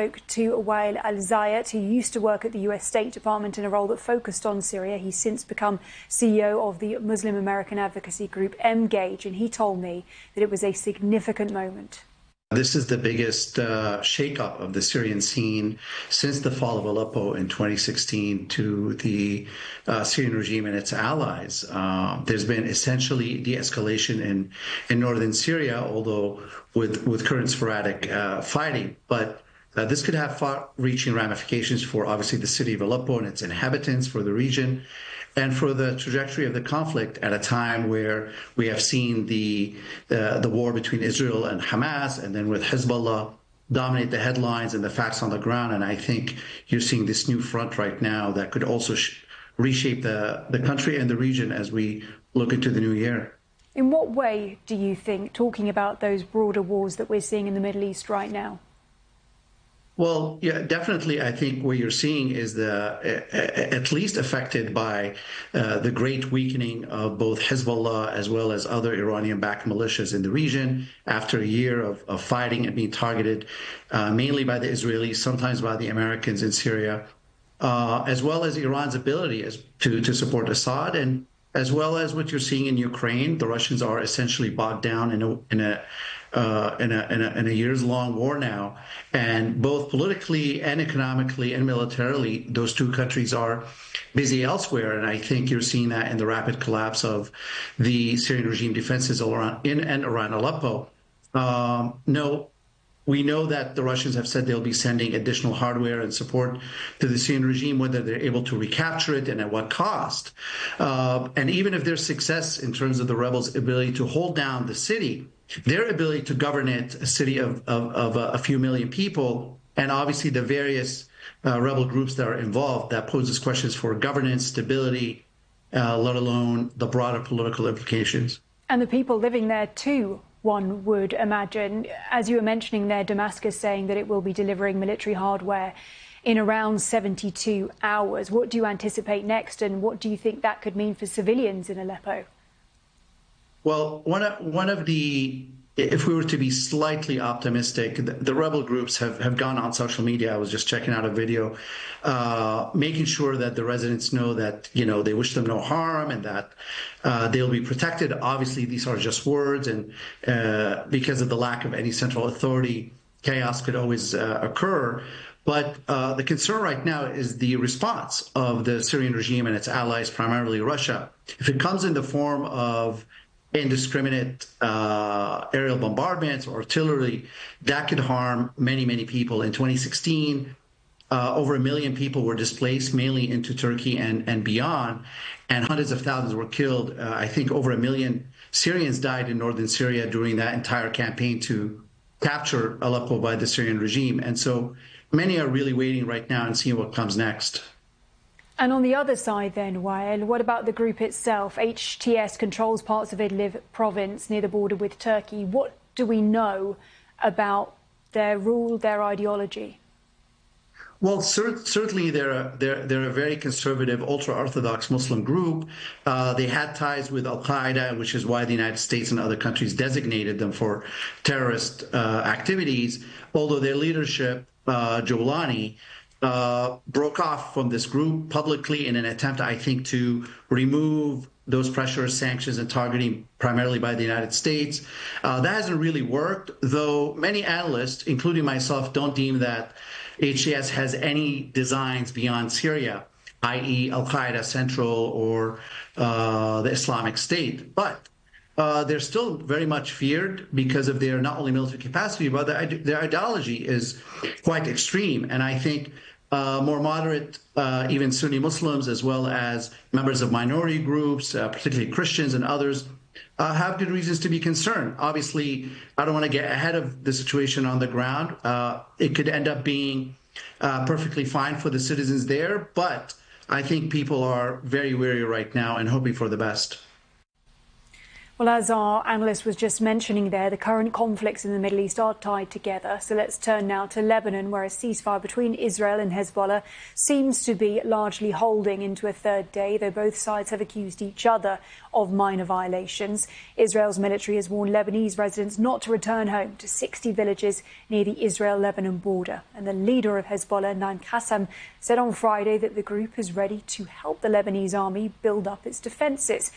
Spoke to Alzayat, who used to work at the US State Department in a role that focused on Syria. He's since become CEO of the Muslim American advocacy group Engage, and he told me that it was a significant moment. This is the biggest shakeup of the Syrian scene since the fall of Aleppo in 2016 to the Syrian regime and its allies. There's been essentially de-escalation in northern Syria, although with current sporadic fighting. But this could have far-reaching ramifications for, obviously, the city of Aleppo and its inhabitants, for the region, and for the trajectory of the conflict at a time where we have seen the war between Israel and Hamas, and then with Hezbollah dominate the headlines and the facts on the ground. And I think you're seeing this new front right now that could also reshape the country and the region as we look into the new year. In what way do you think, talking about those broader wars that we're seeing in the Middle East right now? Well, yeah, definitely. I think what you're seeing is at least affected by the great weakening of both Hezbollah as well as other Iranian-backed militias in the region after a year of fighting and being targeted mainly by the Israelis, sometimes by the Americans in Syria, as well as Iran's ability to support Assad, and as well as what you're seeing in Ukraine. The Russians are essentially bogged down in a years-long war now, and both politically and economically and militarily, those two countries are busy elsewhere. And I think you're seeing that in the rapid collapse of the Syrian regime defenses in and around Aleppo. We know that the Russians have said they'll be sending additional hardware and support to the Syrian regime, whether they're able to recapture it and at what cost. And even if there's success in terms of the rebels' ability to hold down the city, their ability to govern it, a city of a few million people, and obviously the various rebel groups that are involved, that poses questions for governance, stability, let alone the broader political implications. And the people living there too, one would imagine. As you were mentioning there, Damascus saying that it will be delivering military hardware in around 72 hours. What do you anticipate next, and what do you think that could mean for civilians in Aleppo? Well, if we were to be slightly optimistic, the rebel groups have gone on social media. I was just checking out a video, making sure that the residents know that, they wish them no harm and that they'll be protected. Obviously, these are just words, and because of the lack of any central authority, chaos could always occur. But the concern right now is the response of the Syrian regime and its allies, primarily Russia. If it comes in the form of indiscriminate aerial bombardments or artillery, that could harm many, many people. In 2016, over 1 million people were displaced, mainly into Turkey and beyond, and hundreds of thousands were killed. I think over 1 million Syrians died in northern Syria during that entire campaign to capture Aleppo by the Syrian regime. And so many are really waiting right now and seeing what comes next. And on the other side then, Wael, what about the group itself? HTS controls parts of Idlib province near the border with Turkey. What do we know about their rule, their ideology? Well, certainly they're a very conservative, ultra-Orthodox Muslim group. They had ties with Al-Qaeda, which is why the United States and other countries designated them for terrorist activities, although their leadership, Jolani, broke off from this group publicly in an attempt, I think, to remove those pressures, sanctions, and targeting primarily by the United States. That hasn't really worked, though many analysts, including myself, don't deem that HTS has any designs beyond Syria, i.e. Al-Qaeda Central or the Islamic State. But they're still very much feared because of their not only military capacity, but their ideology is quite extreme. And I think more moderate, even Sunni Muslims, as well as members of minority groups, particularly Christians and others, have good reasons to be concerned. Obviously, I don't want to get ahead of the situation on the ground. It could end up being perfectly fine for the citizens there, but I think people are very wary right now and hoping for the best. Well, as our analyst was just mentioning there, the current conflicts in the Middle East are tied together. So let's turn now to Lebanon, where a ceasefire between Israel and Hezbollah seems to be largely holding into a third day, though both sides have accused each other of minor violations. Israel's military has warned Lebanese residents not to return home to 60 villages near the Israel-Lebanon border. And the leader of Hezbollah, Naim Qassem, said on Friday that the group is ready to help the Lebanese army build up its defences.